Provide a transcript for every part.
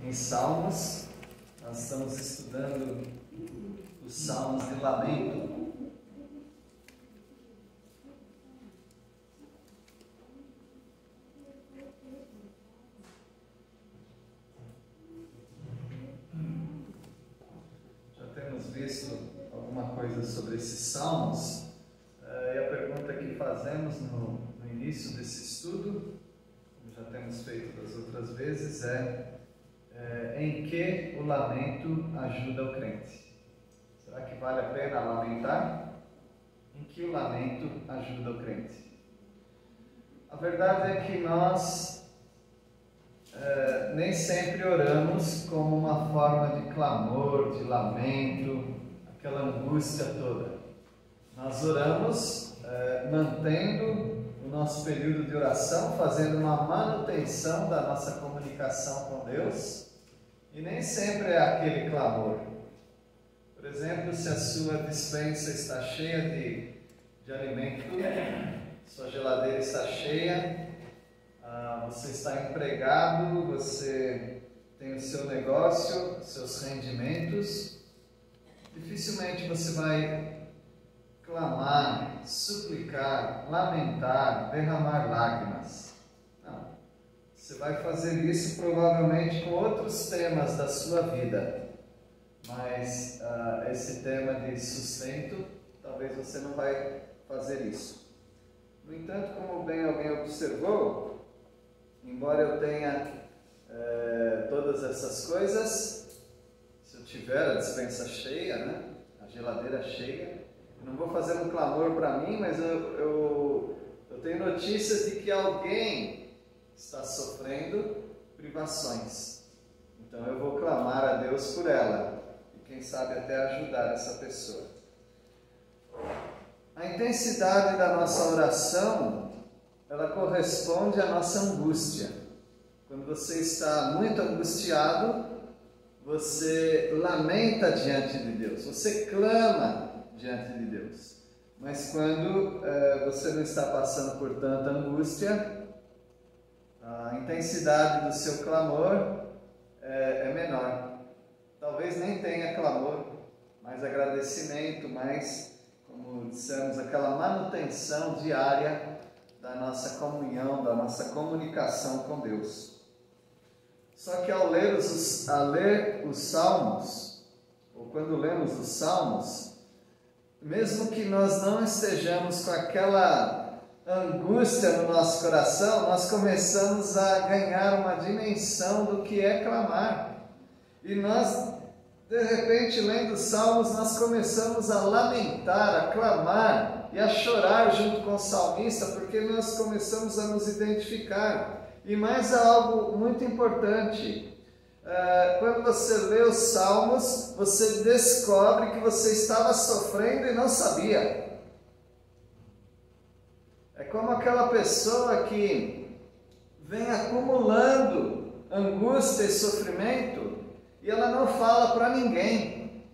em Salmos. Nós estamos estudando os Salmos de Lamento. Já temos visto alguma coisa sobre esses Salmos, e a pergunta que fazemos no início desse estudo, como já temos feito das outras vezes, em que o lamento ajuda o crente? Será que vale a pena lamentar? Em que o lamento ajuda o crente? A verdade é que nós nem sempre oramos como uma forma de clamor, de lamento, aquela angústia toda. Nós oramos mantendo o nosso período de oração, fazendo uma manutenção da nossa comunicação com Deus, e nem sempre é aquele clamor. Por exemplo, se a sua despensa está cheia de alimento, sua geladeira está cheia, você está empregado, você tem o seu negócio, seus rendimentos, dificilmente você vai clamar, suplicar, lamentar, derramar lágrimas. Não. Você vai fazer isso provavelmente com outros temas da sua vida. Mas esse tema de sustento, talvez você não vai fazer isso. No entanto, como bem alguém observou, embora eu tenha todas essas coisas, se eu tiver a despensa cheia, né, a geladeira cheia, eu não vou fazer um clamor para mim, mas eu tenho notícias de que alguém está sofrendo privações. Então eu vou clamar a Deus por ela. Quem sabe até ajudar essa pessoa. A intensidade da nossa oração, ela corresponde à nossa angústia. Quando você está muito angustiado, você lamenta diante de Deus, você clama diante de Deus. Mas quando você não está passando por tanta angústia, a intensidade do seu clamor é menor. Talvez nem tenha clamor, mas agradecimento, mas, como dissemos, aquela manutenção diária da nossa comunhão, da nossa comunicação com Deus. Só que ao ler os Salmos, ou quando lemos os Salmos, mesmo que nós não estejamos com aquela angústia no nosso coração, nós começamos a ganhar uma dimensão do que é clamar. E nós, de repente, lendo os Salmos, nós começamos a lamentar, a clamar e a chorar junto com o salmista, porque nós começamos a nos identificar. E mais algo muito importante, quando você lê os Salmos, você descobre que você estava sofrendo e não sabia. É como aquela pessoa que vem acumulando angústia e sofrimento, e ela não fala para ninguém,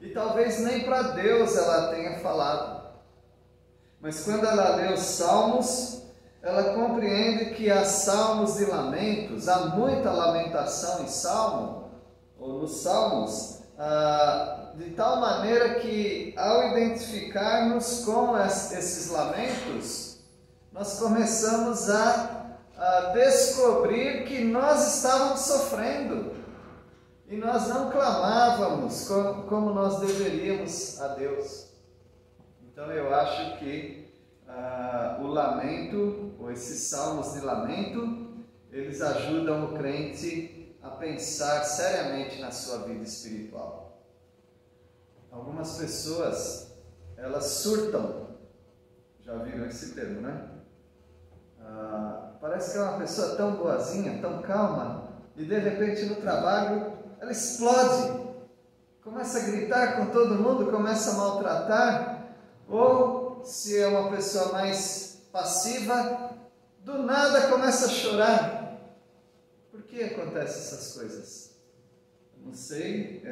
e talvez nem para Deus ela tenha falado. Mas quando ela lê os Salmos, ela compreende que há salmos de lamentos, há muita lamentação em Salmo, ou nos Salmos, de tal maneira que ao identificarmos com esses lamentos, nós começamos a descobrir que nós estávamos sofrendo. E nós não clamávamos como nós deveríamos a Deus. Então eu acho que o lamento, ou esses salmos de lamento, eles ajudam o crente a pensar seriamente na sua vida espiritual. Algumas pessoas, elas surtam. Já viram esse termo, né? Parece que é uma pessoa tão boazinha, tão calma, e de repente no trabalho ela explode, começa a gritar com todo mundo, começa a maltratar, ou se é uma pessoa mais passiva, do nada começa a chorar. Por que acontecem essas coisas? Eu não sei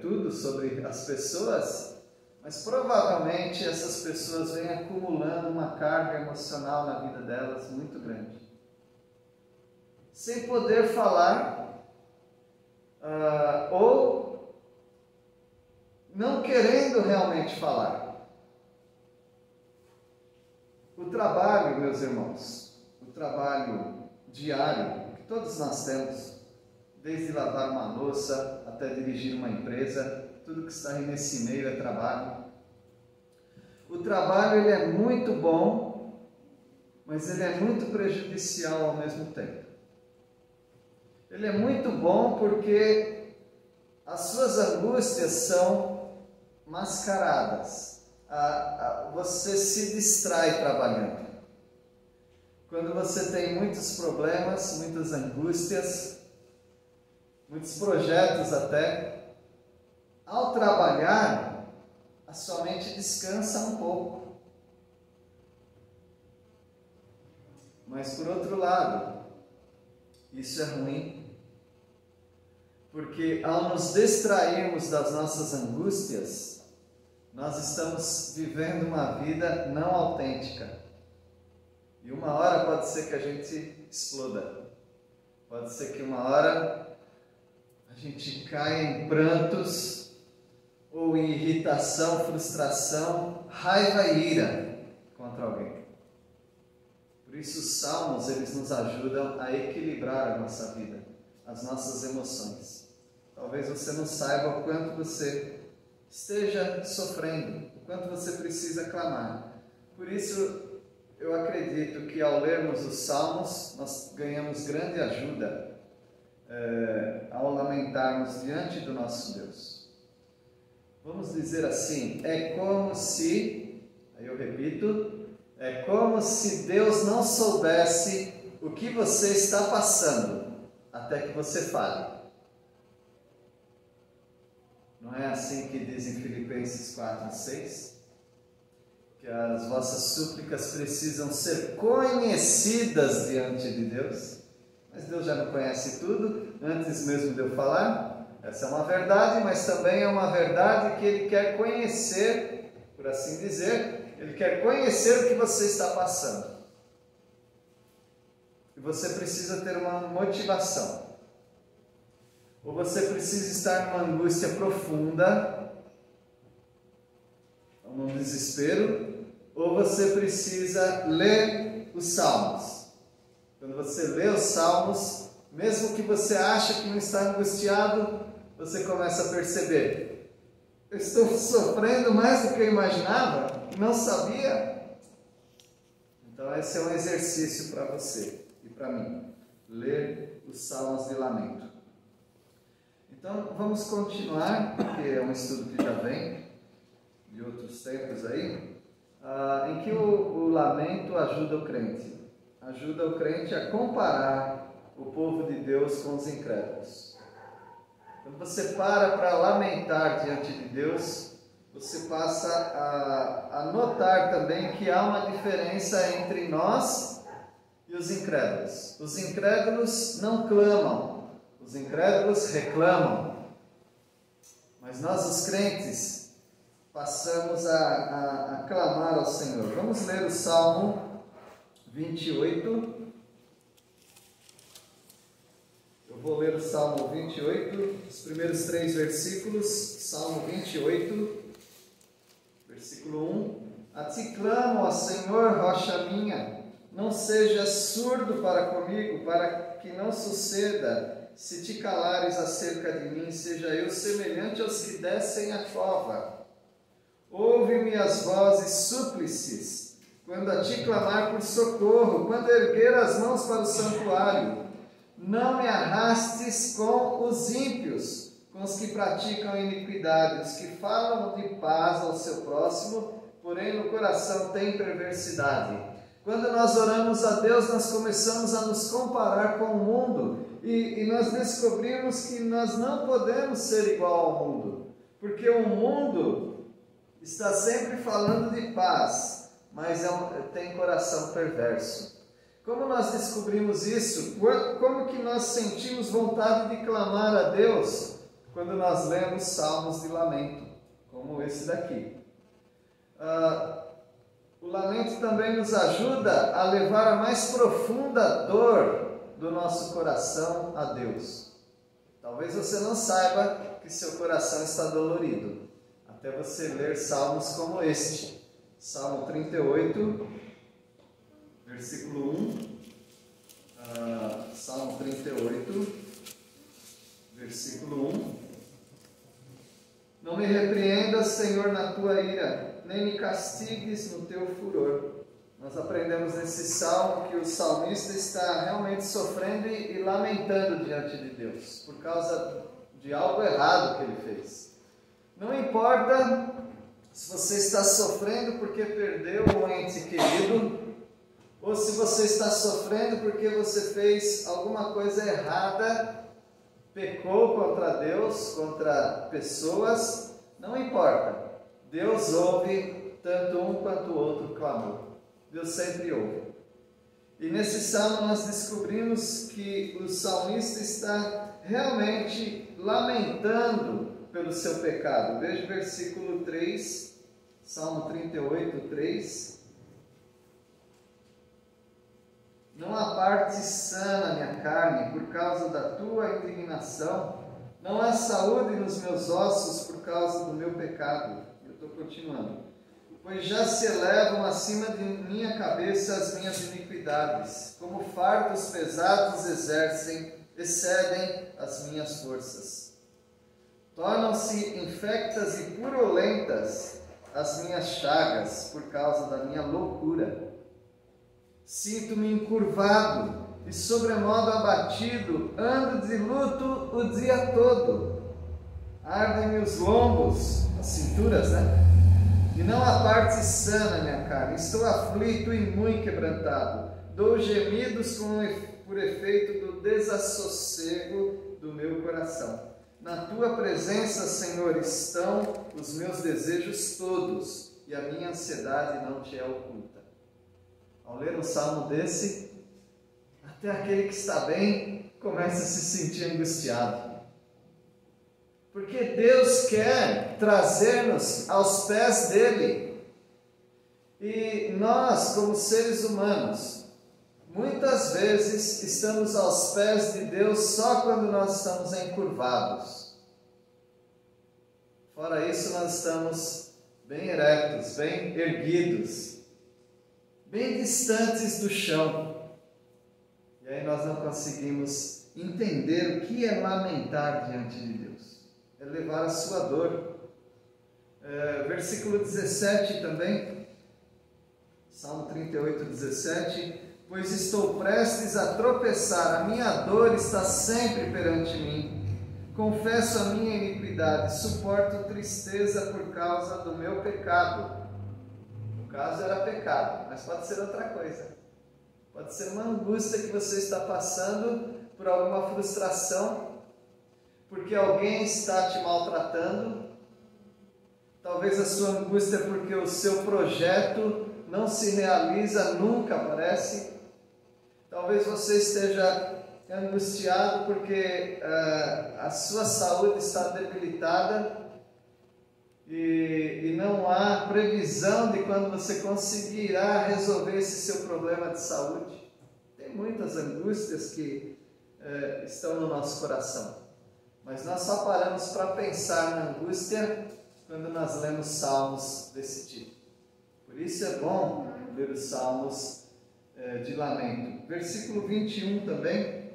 tudo sobre as pessoas, mas provavelmente essas pessoas vêm acumulando uma carga emocional na vida delas muito grande. Sem poder falar, ou não querendo realmente falar. O trabalho, meus irmãos, o trabalho diário que todos nós temos, desde lavar uma louça até dirigir uma empresa, tudo que está aí nesse meio é trabalho. O trabalho ele é muito bom, mas ele é muito prejudicial ao mesmo tempo. Ele é muito bom porque as suas angústias são mascaradas. Você se distrai trabalhando. Quando você tem muitos problemas, muitas angústias, muitos projetos até, ao trabalhar, a sua mente descansa um pouco. Mas por outro lado, isso é ruim, porque ao nos distrairmos das nossas angústias, nós estamos vivendo uma vida não autêntica. E uma hora pode ser que a gente exploda. Pode ser que uma hora a gente caia em prantos, ou em irritação, frustração, raiva e ira contra alguém. Por isso os salmos, eles nos ajudam a equilibrar a nossa vida, as nossas emoções. Talvez você não saiba o quanto você esteja sofrendo, o quanto você precisa clamar. Por isso, eu acredito que ao lermos os salmos, nós ganhamos grande ajuda ao lamentarmos diante do nosso Deus. Vamos dizer assim, é como se, aí eu repito, é como se Deus não soubesse o que você está passando, até que você fale. Não é assim que diz em Filipenses 4:6? Que as vossas súplicas precisam ser conhecidas diante de Deus? Mas Deus já não conhece tudo, antes mesmo de eu falar. Essa é uma verdade, mas também é uma verdade que Ele quer conhecer, por assim dizer, Ele quer conhecer o que você está passando. E você precisa ter uma motivação. Ou você precisa estar numa angústia profunda, num desespero, ou você precisa ler os salmos. Quando você lê os salmos, mesmo que você ache que não está angustiado, você começa a perceber: eu estou sofrendo mais do que eu imaginava, não sabia. Então esse é um exercício para você e para mim, ler os salmos de lamento. Então vamos continuar, porque é um estudo que já vem de outros tempos aí, em que o lamento ajuda o crente a comparar o povo de Deus com os incrédulos. Quando você para lamentar diante de Deus, você passa a notar também que há uma diferença entre nós e os incrédulos. Os incrédulos não clamam, os incrédulos reclamam. Mas nós, os crentes, passamos a clamar ao Senhor. Vamos ler o Salmo 28. Eu vou ler o Salmo 28, os primeiros 3 versículos. Salmo 28, versículo 1. A ti clamo, ó Senhor, rocha minha, não sejas surdo para comigo, para que não suceda, se te calares acerca de mim, seja eu semelhante aos que descem a cova. Ouve-me as vozes súplices, quando a ti clamar por socorro, quando erguer as mãos para o santuário. Não me arrastes com os ímpios, com os que praticam iniquidade, os que falam de paz ao seu próximo, porém no coração tem perversidade. Quando nós oramos a Deus, nós começamos a nos comparar com o mundo e nós descobrimos que nós não podemos ser igual ao mundo, porque o mundo está sempre falando de paz, mas tem coração perverso. Como nós descobrimos isso? Como que nós sentimos vontade de clamar a Deus quando nós lemos salmos de lamento, como esse daqui? O lamento também nos ajuda a levar a mais profunda dor do nosso coração a Deus. Talvez você não saiba que seu coração está dolorido, até você ler salmos como este. Salmo 38, versículo 1. Salmo 38, versículo 1. Não me repreendas, Senhor, na tua ira, nem me castigues no teu furor. Nós aprendemos nesse salmo que o salmista está realmente sofrendo e lamentando diante de Deus, por causa de algo errado que ele fez. Não importa se você está sofrendo porque perdeu um ente querido, ou se você está sofrendo porque você fez alguma coisa errada, pecou contra Deus, contra pessoas, não importa. Deus ouve tanto um quanto o outro clamor. Deus sempre ouve. E nesse salmo nós descobrimos que o salmista está realmente lamentando pelo seu pecado. Veja o versículo 3, Salmo 38, 3. Não há parte sã na minha carne por causa da tua indignação, não há saúde nos meus ossos por causa do meu pecado. Eu estou continuando. Pois já se elevam acima de minha cabeça as minhas iniquidades, como fardos pesados excedem as minhas forças. Tornam-se infectas e purulentas as minhas chagas por causa da minha loucura. Sinto-me encurvado e sobremodo abatido, ando de luto o dia todo. Ardem-me os lombos, as cinturas, né? E não há parte sã na minha carne. Estou aflito e muito quebrantado. Dou gemidos por efeito do desassossego do meu coração. Na tua presença, Senhor, estão os meus desejos todos, e a minha ansiedade não te é oculta. Ao ler um salmo desse, até aquele que está bem começa a se sentir angustiado. Porque Deus quer trazer-nos aos pés dele. E nós, como seres humanos, muitas vezes estamos aos pés de Deus só quando nós estamos encurvados. Fora isso, nós estamos bem eretos, bem erguidos, bem distantes do chão. E aí nós não conseguimos entender o que é lamentar diante de Deus. É levar a sua dor. Versículo 17 também, Salmo 38, 17. Pois estou prestes a tropeçar, a minha dor está sempre perante mim. Confesso a minha iniquidade, suporto tristeza por causa do meu pecado. No caso era pecado, mas pode ser outra coisa. Pode ser uma angústia que você está passando por alguma frustração, porque alguém está te maltratando. Talvez a sua angústia é porque o seu projeto não se realiza, nunca parece. Talvez você esteja angustiado porque a sua saúde está debilitada e não há previsão de quando você conseguirá resolver esse seu problema de saúde. Tem muitas angústias que estão no nosso coração. Mas nós só paramos para pensar na angústia quando nós lemos salmos desse tipo. Por isso é bom ler os salmos de lamento. Versículo 21 também.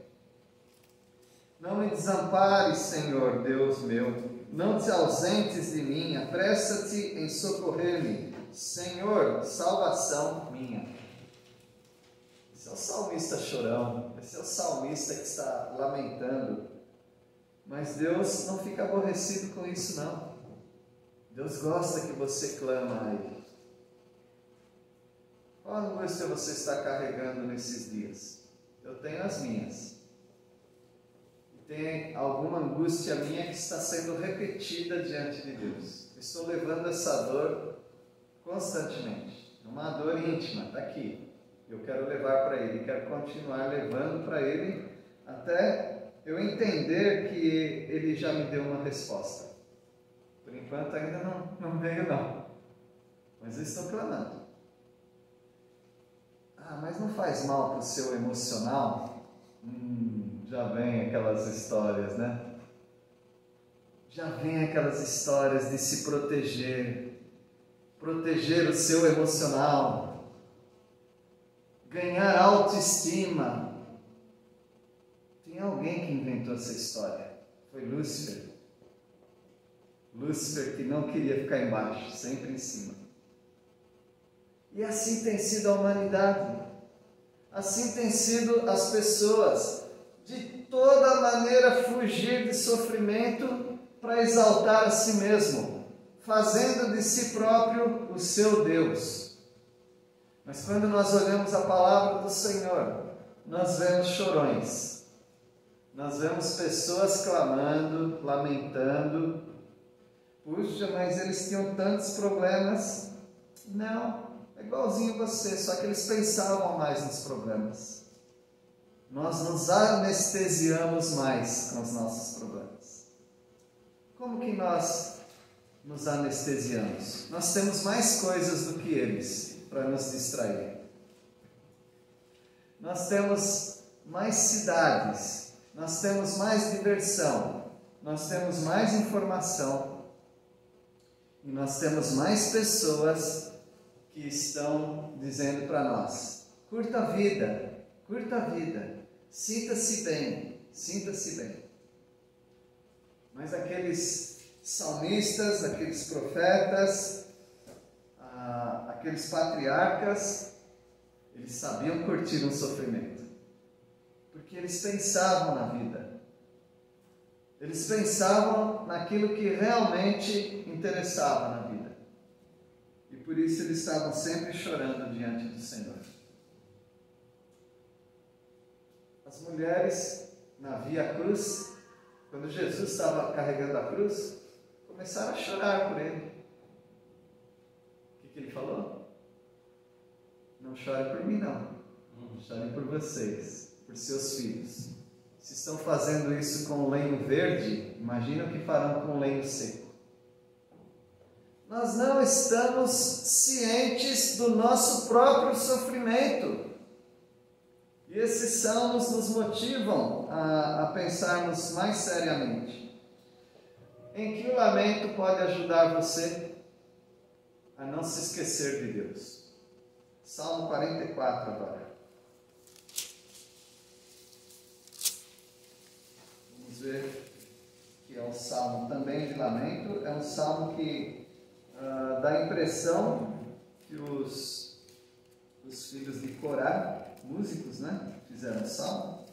Não me desampares, Senhor, Deus meu, não te ausentes de mim, apressa-te em socorrer-me, Senhor, salvação minha. Esse é o salmista chorão, esse é o salmista que está lamentando. Mas Deus não fica aborrecido com isso, não. Deus gosta que você clama a Ele. Qual angústia você está carregando nesses dias? Eu tenho as minhas. E tem alguma angústia minha que está sendo repetida diante de Deus. Estou levando essa dor constantemente. É uma dor íntima, está aqui. Eu quero levar para Ele, quero continuar levando para Ele até eu entender que Ele já me deu uma resposta. Por enquanto ainda não veio não. Mas eu estou clamando. Mas não faz mal para o seu emocional? Já vem aquelas histórias, né? já vem aquelas histórias de se proteger o seu emocional, ganhar autoestima. Tem alguém que inventou essa história, foi Lúcifer. Lúcifer que não queria ficar embaixo, sempre em cima. E assim tem sido a humanidade, assim tem sido as pessoas, de toda maneira fugir de sofrimento para exaltar a si mesmo, fazendo de si próprio o seu Deus. Mas quando nós olhamos a palavra do Senhor, nós vemos chorões, nós vemos pessoas clamando, lamentando. Puxa, mas eles tinham tantos problemas. Não, é igualzinho você, só que eles pensavam mais nos problemas. Nós nos anestesiamos mais com os nossos problemas. Como que nós nos anestesiamos? Nós temos mais coisas do que eles para nos distrair. Nós temos mais cidades, nós temos mais diversão, nós temos mais informação e nós temos mais pessoas que estão dizendo para nós: curta a vida, sinta-se bem, sinta-se bem. Mas aqueles salmistas, aqueles profetas, aqueles patriarcas, eles sabiam curtir um sofrimento, porque eles pensavam na vida, eles pensavam naquilo que realmente interessava na vida, e por isso eles estavam sempre chorando diante do Senhor. As mulheres na Via Cruz, quando Jesus estava carregando a cruz, começaram a chorar por ele. O que ele falou? Não chore por mim, não. Chore por vocês, por seus filhos. Se estão fazendo isso com lenho verde, imagina o que farão com lenho seco. Nós não estamos cientes do nosso próprio sofrimento. E esses salmos nos motivam a pensarmos mais seriamente. Em que o lamento pode ajudar você a não se esquecer de Deus? Salmo 44 agora. Vamos ver que é um salmo também de lamento. É um salmo que dá a impressão que os filhos de Corá, músicos, né, fizeram o salmo,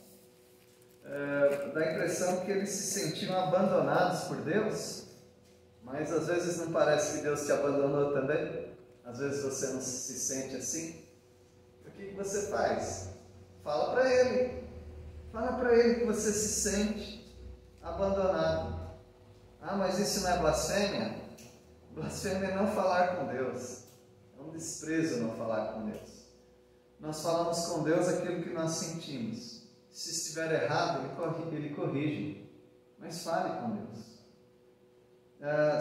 dá a impressão que eles se sentiam abandonados por Deus, mas às vezes não parece que Deus te abandonou também? Às vezes você não se sente assim? O que você faz? Fala para Ele que você se sente abandonado. Ah, mas isso não é blasfêmia? Blasfêmia é não falar com Deus, é um desprezo não falar com Deus. Nós falamos com Deus aquilo que nós sentimos. Se estiver errado, Ele corrige. Mas fale com Deus.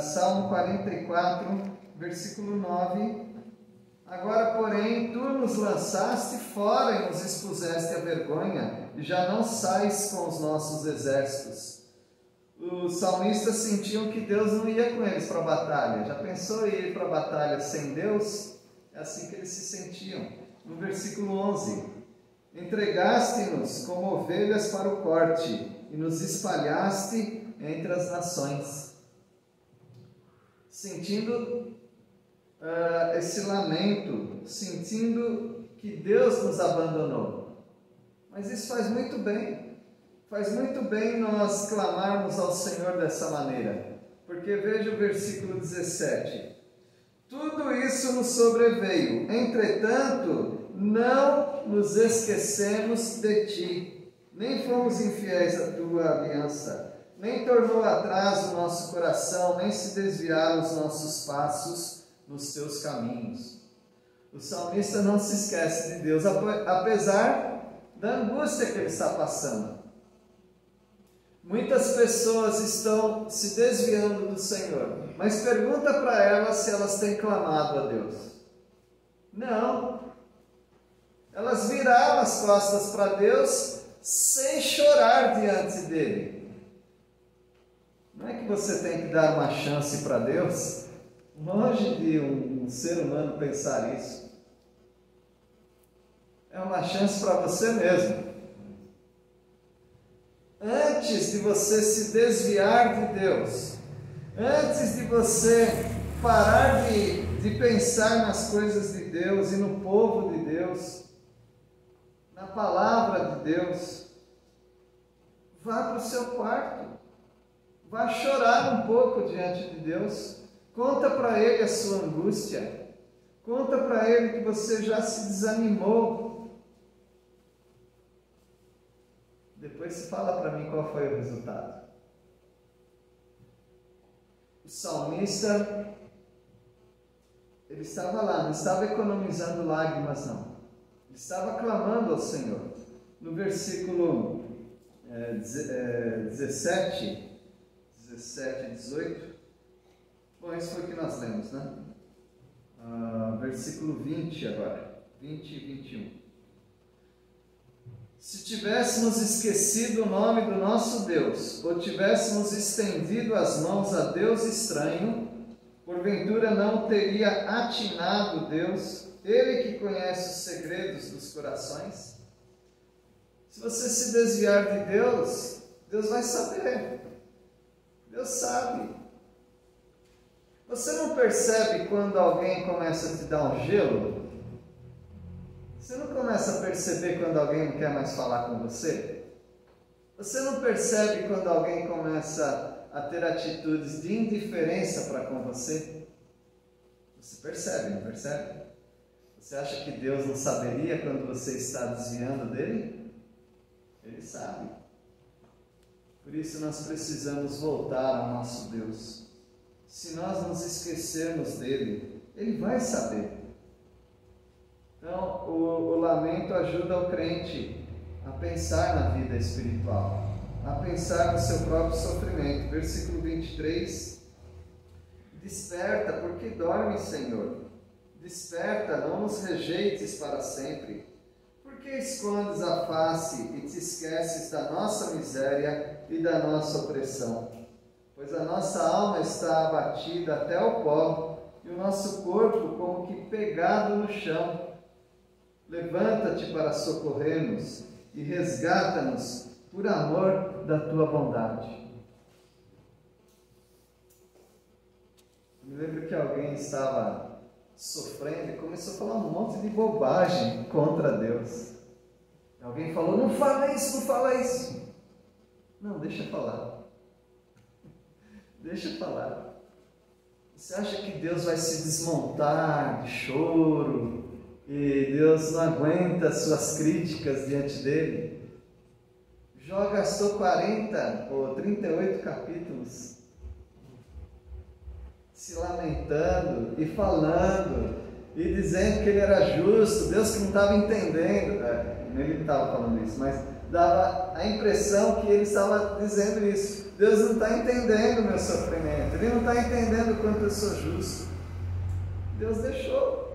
Salmo 44, versículo 9. Agora, porém, tu nos lançaste fora e nos expuseste à vergonha, e já não sais com os nossos exércitos. Os salmistas sentiam que Deus não ia com eles para a batalha. Já pensou em ir para a batalha sem Deus? É assim que eles se sentiam. No versículo 11, entregaste-nos como ovelhas para o corte e nos espalhaste entre as nações. Sentindo esse lamento, sentindo que Deus nos abandonou. Mas isso faz muito bem nós clamarmos ao Senhor dessa maneira, porque veja o versículo 17. Tudo isso nos sobreveio, entretanto, não nos esquecemos de ti, nem fomos infiéis à tua aliança, nem tornou atrás o nosso coração, nem se desviaram os nossos passos nos teus caminhos. O salmista não se esquece de Deus, apesar da angústia que ele está passando. Muitas pessoas estão se desviando do Senhor, mas pergunta para elas se elas têm clamado a Deus. Não. Elas viraram as costas para Deus sem chorar diante dele. Não é que você tem que dar uma chance para Deus? Longe de um ser humano pensar isso. É uma chance para você mesmo. Antes de você se desviar de Deus, antes de você parar de pensar nas coisas de Deus e no povo de Deus, na palavra de Deus, vá para o seu quarto, vá chorar um pouco diante de Deus, conta para Ele a sua angústia, conta para Ele que você já se desanimou. Depois você fala para mim qual foi o resultado. O salmista, ele estava lá, não estava economizando lágrimas não. Ele estava clamando ao Senhor. No versículo 17 e 18, bom, isso foi o que nós lemos, né? Versículo 20 agora, 20 e 21. Se tivéssemos esquecido o nome do nosso Deus, ou tivéssemos estendido as mãos a Deus estranho, porventura não teria atinado Deus, Ele que conhece os segredos dos corações? Se você se desviar de Deus, Deus vai saber. Deus sabe. Você não percebe quando alguém começa a te dar um gelo? Você não começa a perceber quando alguém não quer mais falar com você? Você não percebe quando alguém começa a ter atitudes de indiferença para com você? Você percebe, não percebe? Você acha que Deus não saberia quando você está desviando dele? Ele sabe. Por isso nós precisamos voltar ao nosso Deus. Se nós nos esquecermos dele, ele vai saber. Então, o lamento ajuda o crente a pensar na vida espiritual, a pensar no seu próprio sofrimento. Versículo 23. Desperta, porque dorme, Senhor. Desperta, não nos rejeites para sempre. Por que escondes a face e te esqueces da nossa miséria e da nossa opressão? Pois a nossa alma está abatida até o pó, e o nosso corpo como que pegado no chão. Levanta-te para socorrer-nos e resgata-nos por amor da tua bondade. Me lembro que alguém estava sofrendo e começou a falar um monte de bobagem contra Deus. Alguém falou, não fala isso, não fala isso. Não, deixa falar. Deixa falar. Você acha que Deus vai se desmontar de choro? E Deus não aguenta suas críticas diante dele? Jó gastou 40 ou 38 capítulos se lamentando e falando e dizendo que ele era justo, Deus que não estava entendendo. Ele não estava falando isso, mas dava a impressão que ele estava dizendo isso. Deus não está entendendo o meu sofrimento, Ele não está entendendo o quanto eu sou justo. Deus deixou.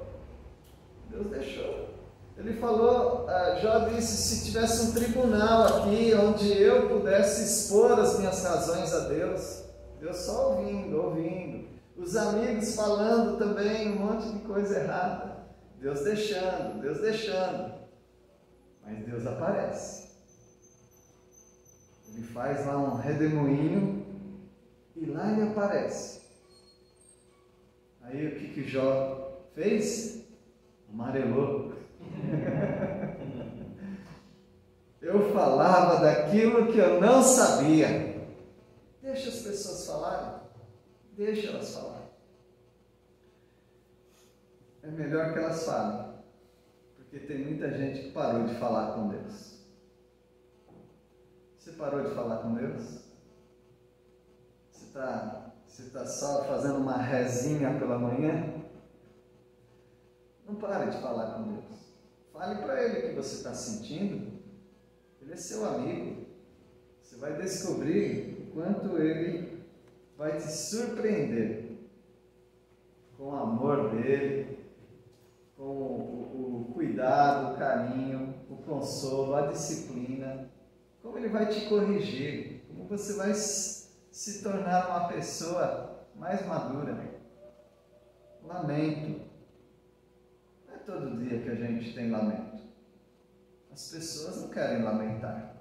Deus deixou. Ele falou, Jó disse, se tivesse um tribunal aqui, onde eu pudesse expor as minhas razões a Deus, Deus só ouvindo, os amigos falando também um monte de coisa errada, Deus deixando, mas Deus aparece. Ele faz lá um redemoinho, e lá ele aparece. Aí o que Jó fez? Amarelou. Eu falava daquilo que eu não sabia. Deixa as pessoas falarem. Deixa elas falarem. É melhor que elas falem. Porque tem muita gente que parou de falar com Deus. Você parou de falar com Deus? Você está só fazendo uma rezinha pela manhã? Não pare de falar com Deus. Fale para Ele o que você está sentindo. Ele é seu amigo. Você vai descobrir o quanto Ele vai te surpreender com o amor dEle, com o cuidado, o carinho, o consolo, a disciplina. Como Ele vai te corrigir. Como você vai se tornar uma pessoa mais madura. Lamento. Não é todo dia que a gente tem lamento. As pessoas não querem lamentar.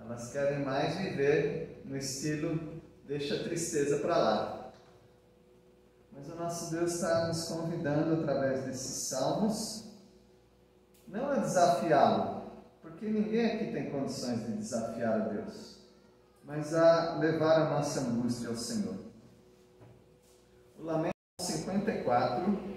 Elas querem mais viver no estilo deixa a tristeza para lá. Mas o nosso Deus está nos convidando através desses salmos, não a desafiá-lo, porque ninguém aqui tem condições de desafiar a Deus, mas a levar a nossa angústia ao Senhor. O Lamento 54.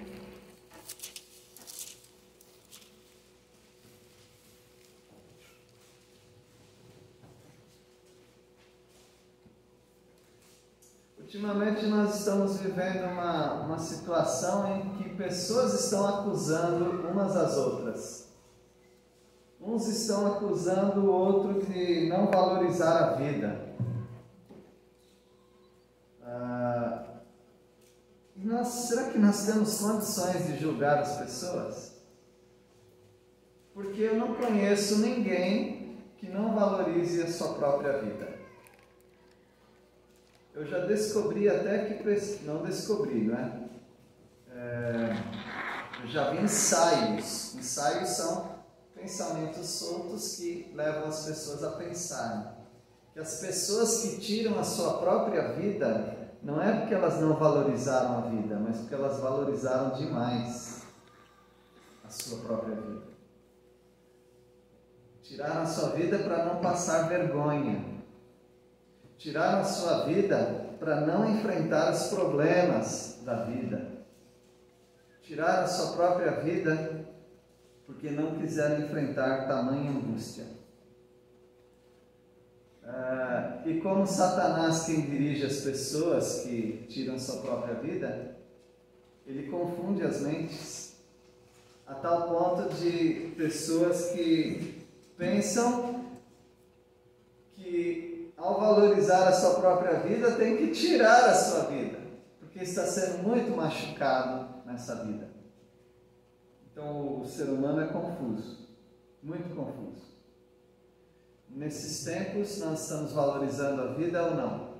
Ultimamente nós estamos vivendo uma situação em que pessoas estão acusando umas às outras. Uns estão acusando o outro de não valorizar a vida. Será que nós temos condições de julgar as pessoas? Porque eu não conheço ninguém que não valorize a sua própria vida. Eu já descobri até que... Não descobri, não é? Eu já vi ensaios. Ensaios são pensamentos soltos que levam as pessoas a pensarem. Que as pessoas que tiram a sua própria vida, não é porque elas não valorizaram a vida, mas porque elas valorizaram demais a sua própria vida. Tiraram a sua vida para não passar vergonha. Tiraram a sua vida para não enfrentar os problemas da vida. Tiraram a sua própria vida porque não quiseram enfrentar tamanha angústia. E como Satanás quem dirige as pessoas que tiram sua própria vida, ele confunde as mentes a tal ponto de pessoas que pensam que ao valorizar a sua própria vida tem que tirar a sua vida, porque está sendo muito machucado nessa vida. Então o ser humano é confuso, muito confuso. Nesses tempos nós estamos valorizando a vida ou não?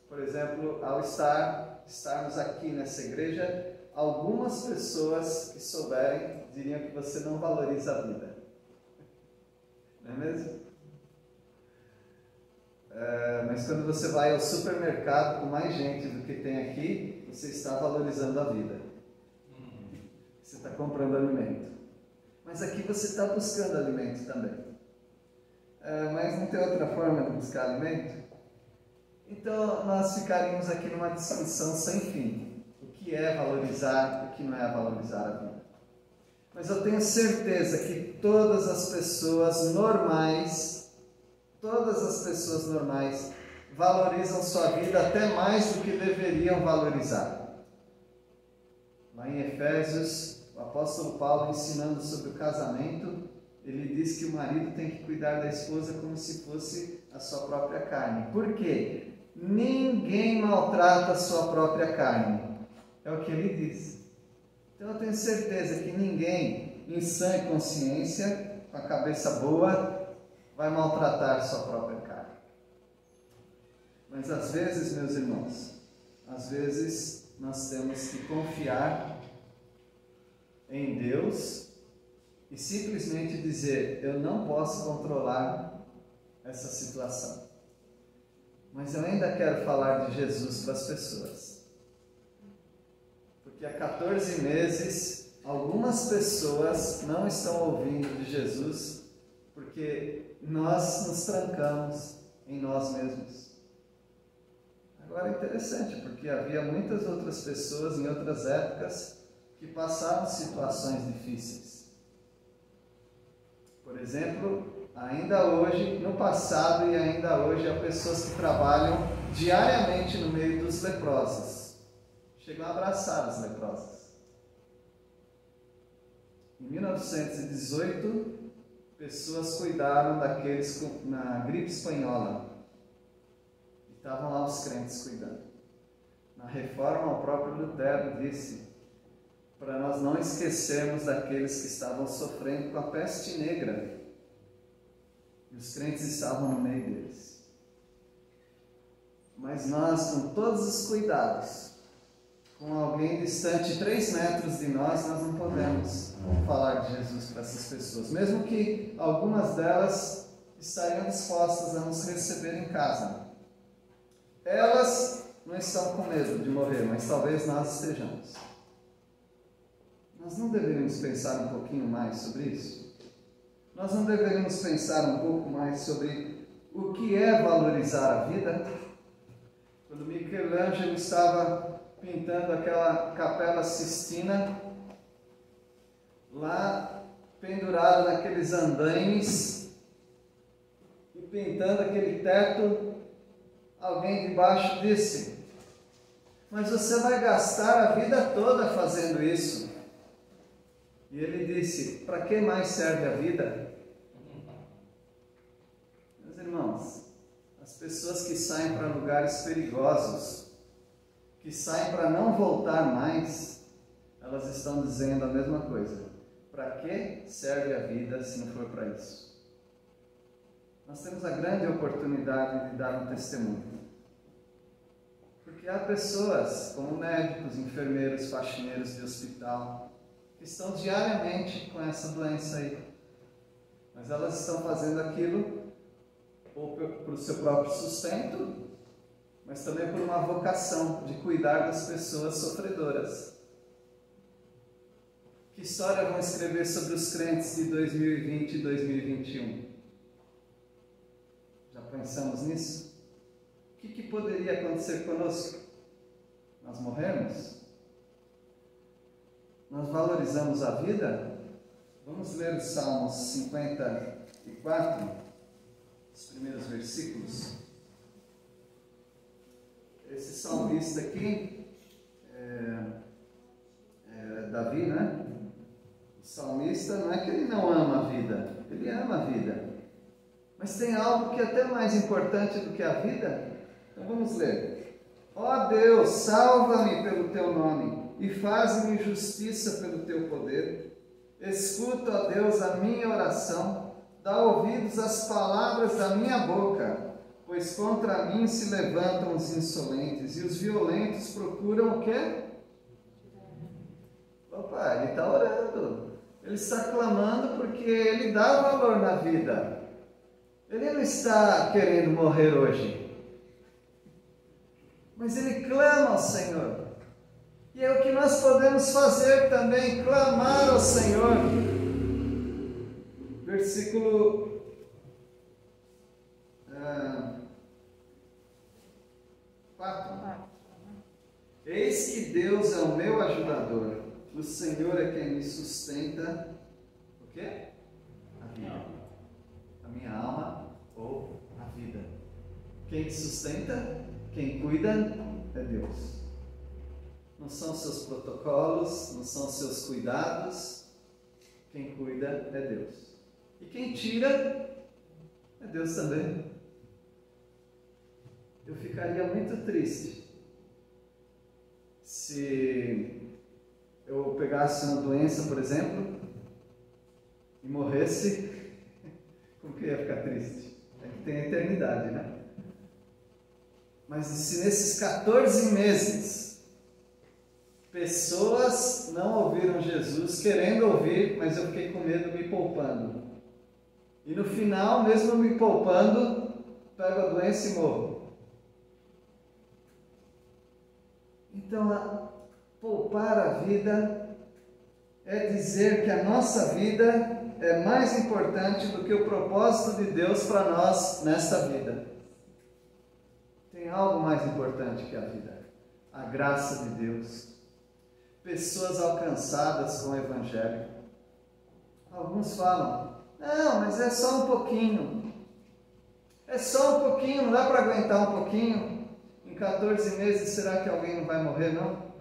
Por exemplo, ao estarmos aqui nessa igreja, algumas pessoas que souberem diriam que você não valoriza a vida. Não é mesmo? Mas quando você vai ao supermercado com mais gente do que tem aqui, você está valorizando a vida. Você está comprando alimento. Mas aqui você está buscando alimento também. Mas não tem outra forma de buscar alimento? Então nós ficaríamos aqui numa discussão sem fim. O que é valorizar, o que não é valorizar a vida. Mas eu tenho certeza que todas as pessoas normais valorizam sua vida até mais do que deveriam valorizar. Lá em Efésios, o apóstolo Paulo, ensinando sobre o casamento, ele diz que o marido tem que cuidar da esposa como se fosse a sua própria carne. Por quê? Ninguém maltrata a sua própria carne. É o que ele diz. Então eu tenho certeza que ninguém, em sã consciência, com a cabeça boa, vai maltratar sua própria carne. Mas às vezes, meus irmãos, às vezes nós temos que confiar em Deus e simplesmente dizer: eu não posso controlar essa situação, mas eu ainda quero falar de Jesus para as pessoas. Porque há 14 meses, algumas pessoas não estão ouvindo de Jesus porque nós nos trancamos em nós mesmos. Agora é interessante, porque havia muitas outras pessoas em outras épocas que passaram situações difíceis. Por exemplo, ainda hoje, no passado e ainda hoje, há pessoas que trabalham diariamente no meio dos leprosos. Chegam a abraçar os leprosos. Em 1918, pessoas cuidaram daqueles na gripe espanhola. Estavam lá os crentes cuidando. Na Reforma, o próprio Lutero disse para nós não esquecermos daqueles que estavam sofrendo com a peste negra. E os crentes estavam no meio deles. mas nós, com todos os cuidados, com alguém distante 3 metros de nós não podemos falar de Jesus para essas pessoas, mesmo que algumas delas estariam dispostas a nos receber em casa. Elas não estão com medo de morrer, mas talvez nós estejamos. Nós não deveríamos pensar um pouquinho mais sobre isso? Nós não deveríamos pensar um pouco mais sobre o que é valorizar a vida? Quando Michelangelo estava pintando aquela Capela Sistina, lá pendurado naqueles andaimes e pintando aquele teto, alguém de baixo disse: mas você vai gastar a vida toda fazendo isso. E ele disse: para que mais serve a vida? Meus irmãos, as pessoas que saem para lugares perigosos, que saem para não voltar mais, elas estão dizendo a mesma coisa. Para que serve a vida se não for para isso? Nós temos a grande oportunidade de dar um testemunho. Porque há pessoas, como médicos, enfermeiros, faxineiros de hospital, que estão diariamente com essa doença aí. Mas elas estão fazendo aquilo ou para o seu próprio sustento, mas também por uma vocação de cuidar das pessoas sofredoras. Que história vão escrever sobre os crentes de 2020 e 2021? Já pensamos nisso? O que poderia acontecer conosco? Nós morremos? Nós valorizamos a vida? Vamos ler os Salmos 54, os primeiros versículos. Esse salmista aqui é Davi, né? O salmista não é que ele não ama a vida, ele ama a vida. Mas tem algo que é até mais importante do que a vida. Então vamos ler. Ó Deus, salva-me pelo teu nome e faz-me justiça pelo teu poder. Escuta, ó Deus, a minha oração, dá ouvidos às palavras da minha boca. Pois contra mim se levantam os insolentes e os violentos procuram o quê? Opa, ele está orando. Ele está clamando porque ele dá valor na vida. Ele não está querendo morrer hoje. Mas ele clama ao Senhor. E é o que nós podemos fazer também, clamar ao Senhor. Versículo 4. Eis que Deus é o meu ajudador, o Senhor é quem me sustenta. O quê? A vida. A minha alma ou a vida. Quem sustenta, quem cuida é Deus. Não são seus protocolos, não são seus cuidados. Quem cuida é Deus. E quem tira é Deus também. Eu ficaria muito triste se eu pegasse uma doença, por exemplo, e morresse. Como que eu ia ficar triste? É que tem a eternidade, né? Mas se nesses 14 meses pessoas não ouviram Jesus, querendo ouvir, mas eu fiquei com medo, me poupando. E no final, mesmo me poupando, pego a doença e morro. Então, poupar a vida é dizer que a nossa vida é mais importante do que o propósito de Deus para nós nesta vida. Tem algo mais importante que a vida: a graça de Deus, pessoas alcançadas com o Evangelho. Alguns falam: não, mas é só um pouquinho, é só um pouquinho, não dá para aguentar um pouquinho. Em 14 meses, será que alguém não vai morrer, não?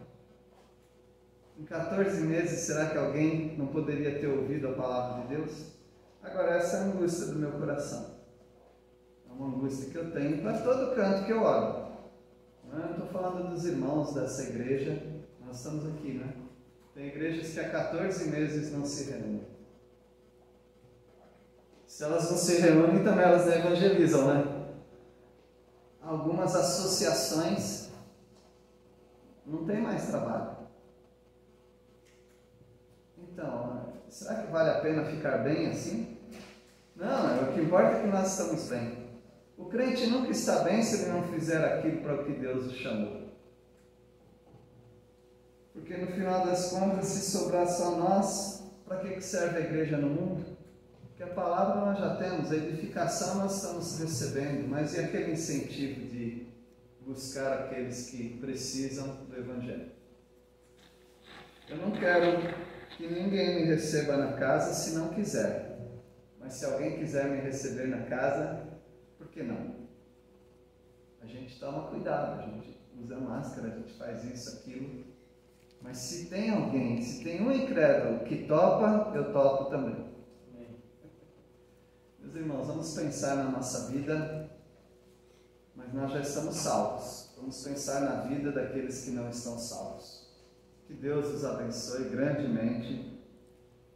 Em 14 meses, será que alguém não poderia ter ouvido a palavra de Deus? Agora, essa é a angústia do meu coração. É uma angústia que eu tenho para todo canto que eu olho. Eu estou falando dos irmãos dessa igreja. Nós estamos aqui, né? Tem igrejas que há 14 meses não se reúnem. Se elas não se reúnem, também elas não evangelizam, né? algumas associações não têm mais trabalho. Então, será que vale a pena ficar bem assim? Não, o que importa é que nós estamos bem. O crente nunca está bem se ele não fizer aquilo para o que Deus o chamou. Porque no final das contas, se sobrar só nós, para que serve a igreja no mundo? Porque a palavra nós já temos, a edificação nós estamos recebendo, mas e aquele incentivo de buscar aqueles que precisam do Evangelho? Eu não quero que ninguém me receba na casa se não quiser. Mas se alguém quiser me receber na casa, por que não? A gente toma cuidado, a gente usa máscara, a gente faz isso, aquilo. Mas se tem alguém, se tem um incrédulo que topa, eu topo também. Meus irmãos, vamos pensar na nossa vida, mas nós já estamos salvos. Vamos pensar na vida daqueles que não estão salvos. Que Deus os abençoe grandemente,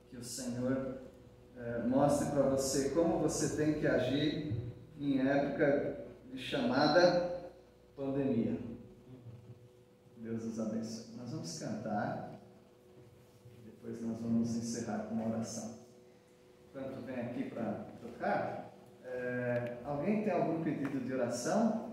que o Senhor mostre para você como você tem que agir em época de chamada pandemia. Deus os abençoe. Nós vamos cantar, depois nós vamos encerrar com uma oração. Enquanto vem aqui para tocar, alguém tem algum pedido de oração?